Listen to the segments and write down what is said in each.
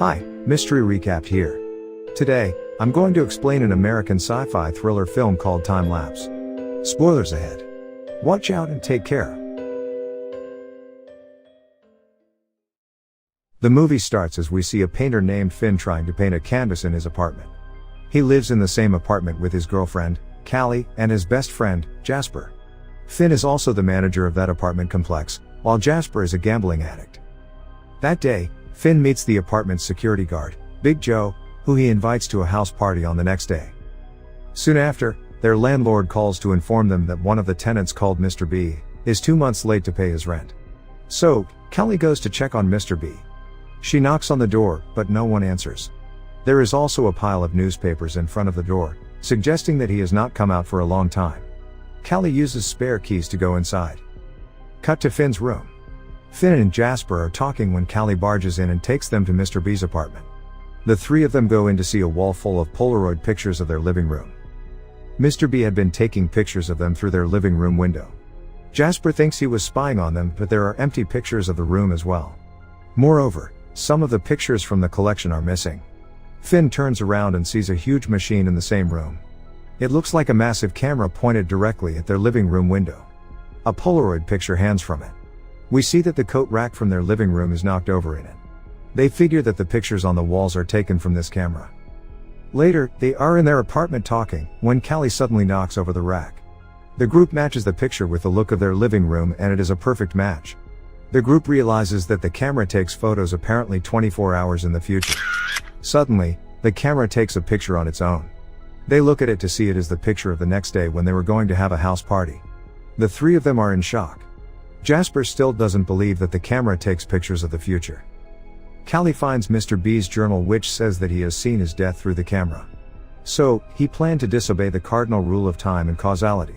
Hi, Mystery Recap here. Today, I'm going to explain an American sci-fi thriller film called Time Lapse. Spoilers ahead. Watch out and take care. The movie starts as we see a painter named Finn trying to paint a canvas in his apartment. He lives in the same apartment with his girlfriend, Callie, and his best friend, Jasper. Finn is also the manager of that apartment complex, while Jasper is a gambling addict. That day, Finn meets the apartment's security guard, Big Joe, who he invites to a house party on the next day. Soon after, their landlord calls to inform them that one of the tenants, called Mr. B, is 2 months late to pay his rent. So, Callie goes to check on Mr. B. She knocks on the door, but no one answers. There is also a pile of newspapers in front of the door, suggesting that he has not come out for a long time. Callie uses spare keys to go inside. Cut to Finn's room. Finn and Jasper are talking when Callie barges in and takes them to Mr. B's apartment. The three of them go in to see a wall full of Polaroid pictures of their living room. Mr. B had been taking pictures of them through their living room window. Jasper thinks he was spying on them, but there are empty pictures of the room as well. Moreover, some of the pictures from the collection are missing. Finn turns around and sees a huge machine in the same room. It looks like a massive camera pointed directly at their living room window. A Polaroid picture hangs from it. We see that the coat rack from their living room is knocked over in it. They figure that the pictures on the walls are taken from this camera. Later, they are in their apartment talking, when Callie suddenly knocks over the rack. The group matches the picture with the look of their living room, and it is a perfect match. The group realizes that the camera takes photos apparently 24 hours in the future. Suddenly, the camera takes a picture on its own. They look at it to see it is the picture of the next day when they were going to have a house party. The three of them are in shock. Jasper still doesn't believe that the camera takes pictures of the future. Callie finds Mr. B's journal, which says that he has seen his death through the camera. So, he planned to disobey the cardinal rule of time and causality.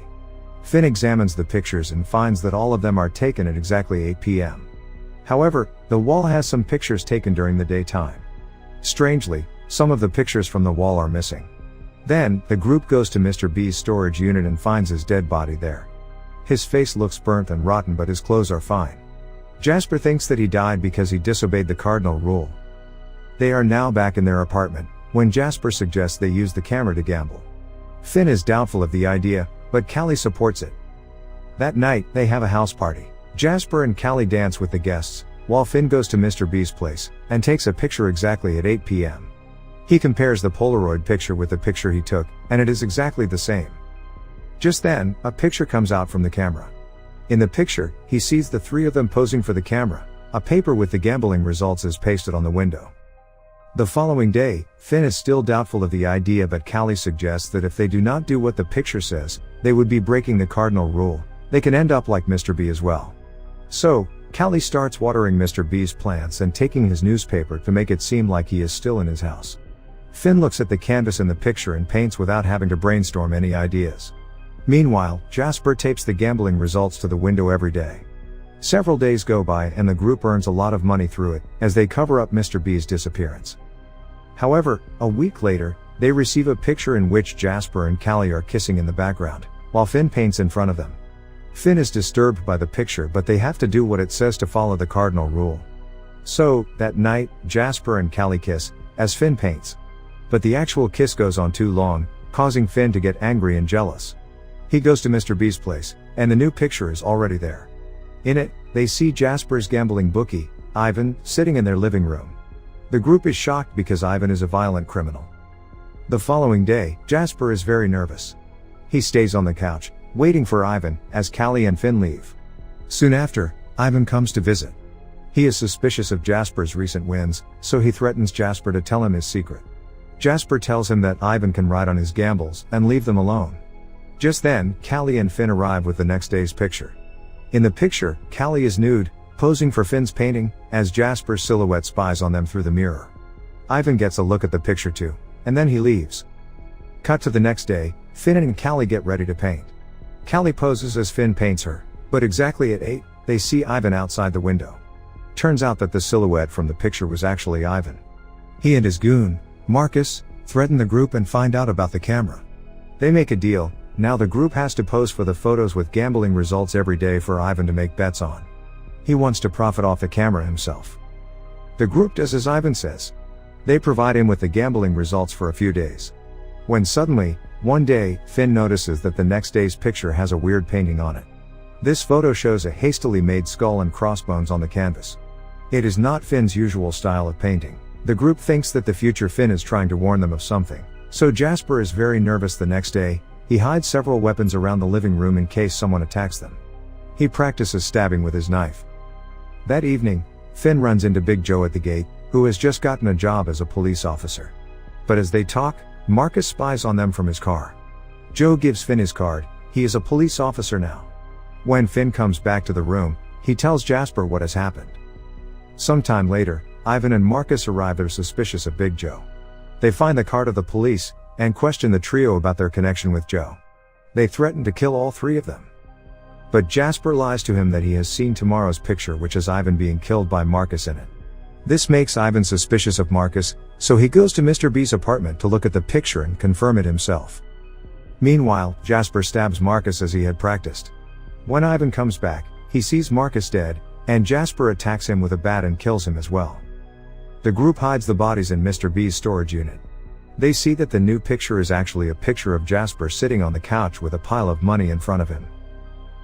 Finn examines the pictures and finds that all of them are taken at exactly 8 p.m. However, the wall has some pictures taken during the daytime. Strangely, some of the pictures from the wall are missing. Then, the group goes to Mr. B's storage unit and finds his dead body there. His face looks burnt and rotten, but his clothes are fine. Jasper thinks that he died because he disobeyed the cardinal rule. They are now back in their apartment, when Jasper suggests they use the camera to gamble. Finn is doubtful of the idea, but Callie supports it. That night, they have a house party. Jasper and Callie dance with the guests, while Finn goes to Mr. B's place, and takes a picture exactly at 8 p.m. He compares the Polaroid picture with the picture he took, and it is exactly the same. Just then, a picture comes out from the camera. In the picture, he sees the three of them posing for the camera. A paper with the gambling results is pasted on the window. The following day, Finn is still doubtful of the idea, but Callie suggests that if they do not do what the picture says, they would be breaking the cardinal rule. They can end up like Mr. B as well. So, Callie starts watering Mr. B's plants and taking his newspaper to make it seem like he is still in his house. Finn looks at the canvas in the picture and paints without having to brainstorm any ideas. Meanwhile, Jasper tapes the gambling results to the window every day. Several days go by and the group earns a lot of money through it, as they cover up Mr. B's disappearance. However, a week later, they receive a picture in which Jasper and Callie are kissing in the background, while Finn paints in front of them. Finn is disturbed by the picture, but they have to do what it says to follow the cardinal rule. So, that night, Jasper and Callie kiss, as Finn paints. But the actual kiss goes on too long, causing Finn to get angry and jealous. He goes to Mr. B's place, and the new picture is already there. In it, they see Jasper's gambling bookie, Ivan, sitting in their living room. The group is shocked because Ivan is a violent criminal. The following day, Jasper is very nervous. He stays on the couch, waiting for Ivan, as Callie and Finn leave. Soon after, Ivan comes to visit. He is suspicious of Jasper's recent wins, so he threatens Jasper to tell him his secret. Jasper tells him that Ivan can ride on his gambles and leave them alone. Just then, Callie and Finn arrive with the next day's picture. In the picture, Callie is nude, posing for Finn's painting, as Jasper's silhouette spies on them through the mirror. Ivan gets a look at the picture too, and then he leaves. Cut to the next day, Finn and Callie get ready to paint. Callie poses as Finn paints her, but exactly at 8, they see Ivan outside the window. Turns out that the silhouette from the picture was actually Ivan. He and his goon, Marcus, threaten the group and find out about the camera. They make a deal. Now the group has to pose for the photos with gambling results every day for Ivan to make bets on. He wants to profit off the camera himself. The group does as Ivan says. They provide him with the gambling results for a few days. When suddenly, one day, Finn notices that the next day's picture has a weird painting on it. This photo shows a hastily made skull and crossbones on the canvas. It is not Finn's usual style of painting. The group thinks that the future Finn is trying to warn them of something. So Jasper is very nervous the next day. He hides several weapons around the living room in case someone attacks them. He practices stabbing with his knife. That evening, Finn runs into Big Joe at the gate, who has just gotten a job as a police officer. But as they talk, Marcus spies on them from his car. Joe gives Finn his card. He is a police officer now. When Finn comes back to the room, he tells Jasper what has happened. Sometime later, Ivan and Marcus arrive. They're suspicious of Big Joe. They find the card of the police, and question the trio about their connection with Joe. They threaten to kill all three of them. But Jasper lies to him that he has seen tomorrow's picture, which has Ivan being killed by Marcus in it. This makes Ivan suspicious of Marcus, so he goes to Mr. B's apartment to look at the picture and confirm it himself. Meanwhile, Jasper stabs Marcus as he had practiced. When Ivan comes back, he sees Marcus dead, and Jasper attacks him with a bat and kills him as well. The group hides the bodies in Mr. B's storage unit. They see that the new picture is actually a picture of Jasper sitting on the couch with a pile of money in front of him.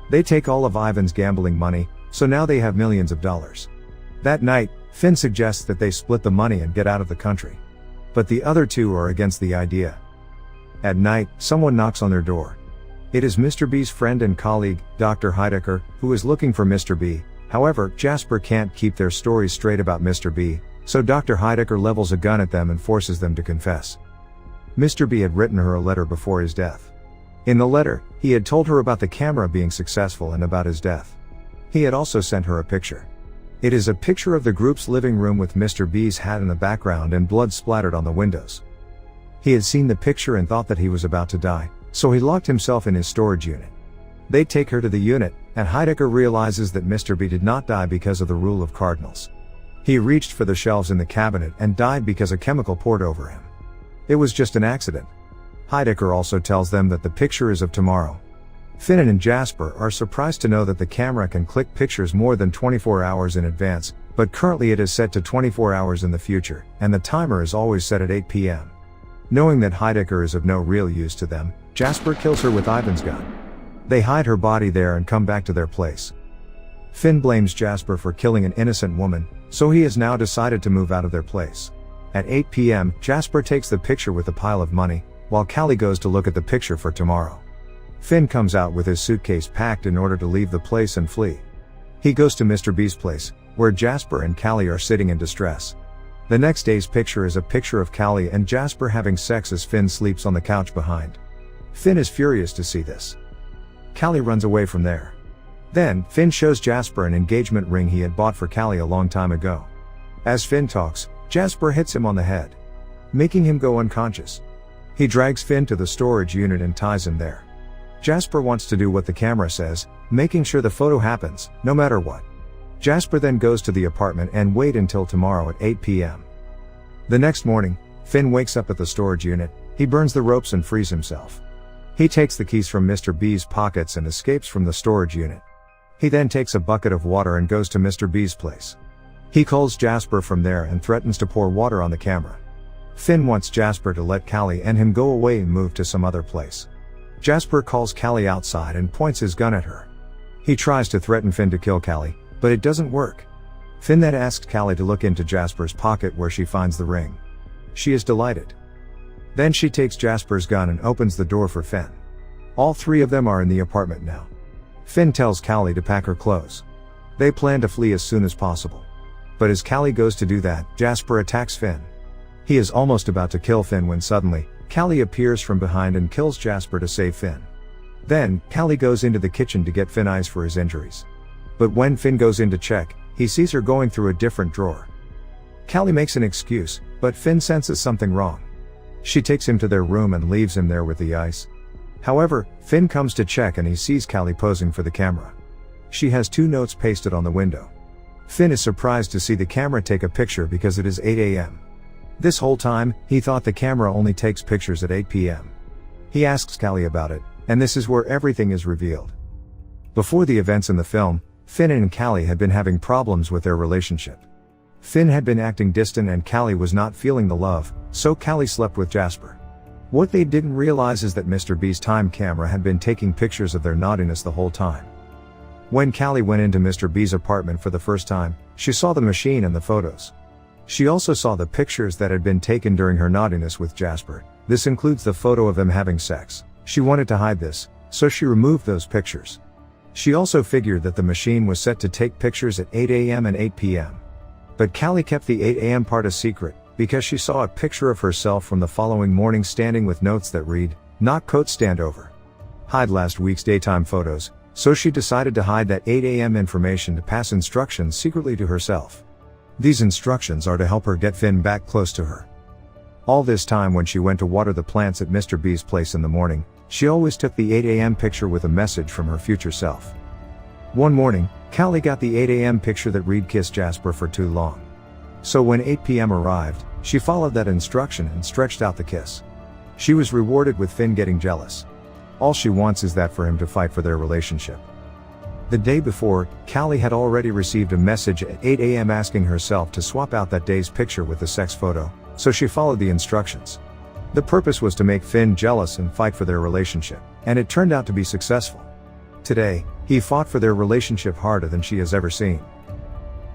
They take all of Ivan's gambling money, so now they have millions of dollars. That night, Finn suggests that they split the money and get out of the country. But the other two are against the idea. At night, someone knocks on their door. It is Mr. B's friend and colleague, Dr. Heidecker, who is looking for Mr. B. However, Jasper can't keep their stories straight about Mr. B, so Dr. Heidecker levels a gun at them and forces them to confess. Mr. B had written her a letter before his death. In the letter, he had told her about the camera being successful and about his death. He had also sent her a picture. It is a picture of the group's living room with Mr. B's hat in the background and blood splattered on the windows. He had seen the picture and thought that he was about to die, so he locked himself in his storage unit. They take her to the unit, and Heidecker realizes that Mr. B did not die because of the rule of cardinals. He reached for the shelves in the cabinet and died because a chemical poured over him. It was just an accident. Heidecker also tells them that the picture is of tomorrow. Finn and Jasper are surprised to know that the camera can click pictures more than 24 hours in advance, but currently it is set to 24 hours in the future, and the timer is always set at 8 p.m. Knowing that Heidecker is of no real use to them, Jasper kills her with Ivan's gun. They hide her body there and come back to their place. Finn blames Jasper for killing an innocent woman, so he has now decided to move out of their place. At 8 p.m., Jasper takes the picture with the pile of money, while Callie goes to look at the picture for tomorrow. Finn comes out with his suitcase packed in order to leave the place and flee. He goes to Mr. B's place, where Jasper and Callie are sitting in distress. The next day's picture is a picture of Callie and Jasper having sex as Finn sleeps on the couch behind. Finn is furious to see this. Callie runs away from there. Then, Finn shows Jasper an engagement ring he had bought for Callie a long time ago. As Finn talks, Jasper hits him on the head, making him go unconscious. He drags Finn to the storage unit and ties him there. Jasper wants to do what the camera says, making sure the photo happens, no matter what. Jasper then goes to the apartment and waits until tomorrow at 8 p.m. The next morning, Finn wakes up at the storage unit. He burns the ropes and frees himself. He takes the keys from Mr. B's pockets and escapes from the storage unit. He then takes a bucket of water and goes to Mr. B's place. He calls Jasper from there and threatens to pour water on the camera. Finn wants Jasper to let Callie and him go away and move to some other place. Jasper calls Callie outside and points his gun at her. He tries to threaten Finn to kill Callie, but it doesn't work. Finn then asks Callie to look into Jasper's pocket where she finds the ring. She is delighted. Then she takes Jasper's gun and opens the door for Finn. All three of them are in the apartment now. Finn tells Callie to pack her clothes. They plan to flee as soon as possible. But as Callie goes to do that, Jasper attacks Finn. He is almost about to kill Finn when suddenly, Callie appears from behind and kills Jasper to save Finn. Then, Callie goes into the kitchen to get Finn ice for his injuries. But when Finn goes in to check, he sees her going through a different drawer. Callie makes an excuse, but Finn senses something wrong. She takes him to their room and leaves him there with the ice. However, Finn comes to check and he sees Callie posing for the camera. She has 2 notes pasted on the window. Finn is surprised to see the camera take a picture because it is 8 a.m. This whole time, he thought the camera only takes pictures at 8 p.m. He asks Callie about it, and this is where everything is revealed. Before the events in the film, Finn and Callie had been having problems with their relationship. Finn had been acting distant and Callie was not feeling the love, so Callie slept with Jasper. What they didn't realize is that Mr. B's time camera had been taking pictures of their naughtiness the whole time. When Callie went into Mr. B's apartment for the first time, she saw the machine and the photos. She also saw the pictures that had been taken during her naughtiness with Jasper. This includes the photo of them having sex. She wanted to hide this, so she removed those pictures. She also figured that the machine was set to take pictures at 8 a.m. and 8 p.m. But Callie kept the 8 a.m. part a secret, because she saw a picture of herself from the following morning standing with notes that read, "Not coat stand over. Hide last week's daytime photos," so she decided to hide that 8 a.m. information to pass instructions secretly to herself. These instructions are to help her get Finn back close to her. All this time when she went to water the plants at Mr. B's place in the morning, she always took the 8 a.m. picture with a message from her future self. One morning, Callie got the 8 a.m. picture that read "Kiss Jasper for too long." So when 8 p.m. arrived, she followed that instruction and stretched out the kiss. She was rewarded with Finn getting jealous. All she wants is that for him to fight for their relationship. The day before, Callie had already received a message at 8 a.m. asking herself to swap out that day's picture with the sex photo, so she followed the instructions. The purpose was to make Finn jealous and fight for their relationship, and it turned out to be successful. Today, he fought for their relationship harder than she has ever seen.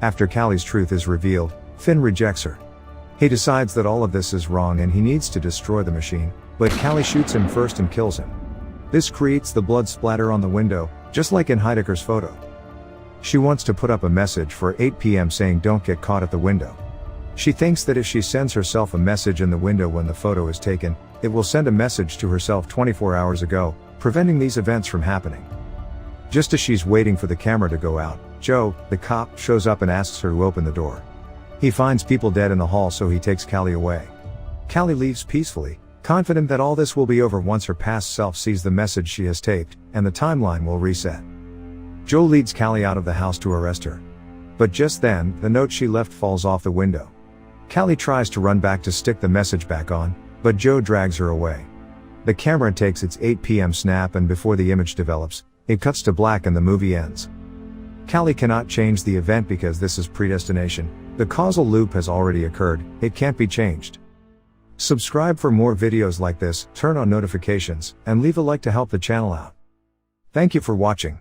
After Callie's truth is revealed, Finn rejects her. He decides that all of this is wrong and he needs to destroy the machine, but Callie shoots him first and kills him. This creates the blood splatter on the window, just like in Heidecker's photo. She wants to put up a message for 8 p.m. saying "Don't get caught at the window." She thinks that if she sends herself a message in the window when the photo is taken, it will send a message to herself 24 hours ago, preventing these events from happening. Just as she's waiting for the camera to go out, Joe, the cop, shows up and asks her to open the door. He finds people dead in the hall, so he takes Callie away. Callie leaves peacefully, confident that all this will be over once her past self sees the message she has taped, and the timeline will reset. Joe leads Callie out of the house to arrest her. But just then, the note she left falls off the window. Callie tries to run back to stick the message back on, but Joe drags her away. The camera takes its 8 p.m. snap, and before the image develops, it cuts to black and the movie ends. Callie cannot change the event because this is predestination. The causal loop has already occurred, it can't be changed. Subscribe for more videos like this, turn on notifications, and leave a like to help the channel out. Thank you for watching.